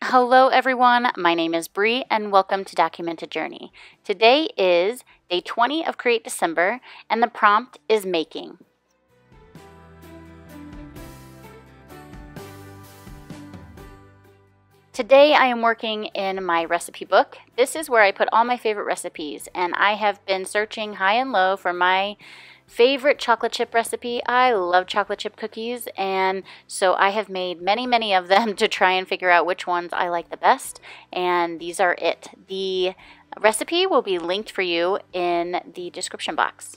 Hello everyone, my name is Bree and welcome to Documented Journey. Today is day 20 of Create December and the prompt is making. Today I am working in my recipe book. This is where I put all my favorite recipes, and I have been searching high and low for my favorite chocolate chip recipe. I love chocolate chip cookies, and so I have made many of them to try and figure out which ones I like the best, and these are it. The recipe will be linked for you in the description box.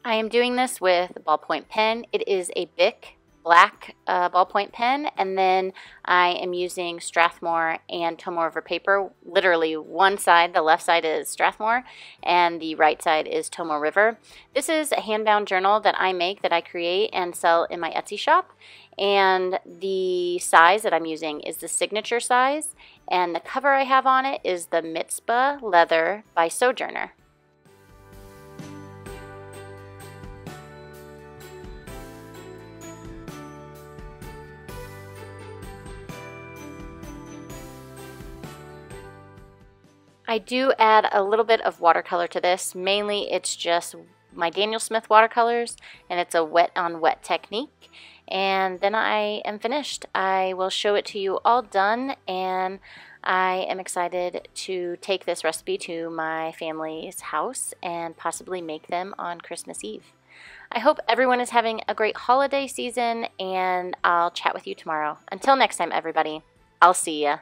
I am doing this with a ballpoint pen. It is a Bic black ballpoint pen, and then I am using Strathmore and Tomoe River paper. Literally one side, the left side is Strathmore, and the right side is Tomoe River. This is a handbound journal that I make, that I create and sell in my Etsy shop, and the size that I'm using is the signature size, and the cover I have on it is the Mitzvah leather by Sojourner. I do add a little bit of watercolor to this. Mainly it's just my Daniel Smith watercolors, and it's a wet on wet technique. And then I am finished. I will show it to you all done, and I am excited to take this recipe to my family's house and possibly make them on Christmas Eve. I hope everyone is having a great holiday season, and I'll chat with you tomorrow. Until next time, everybody, I'll see ya.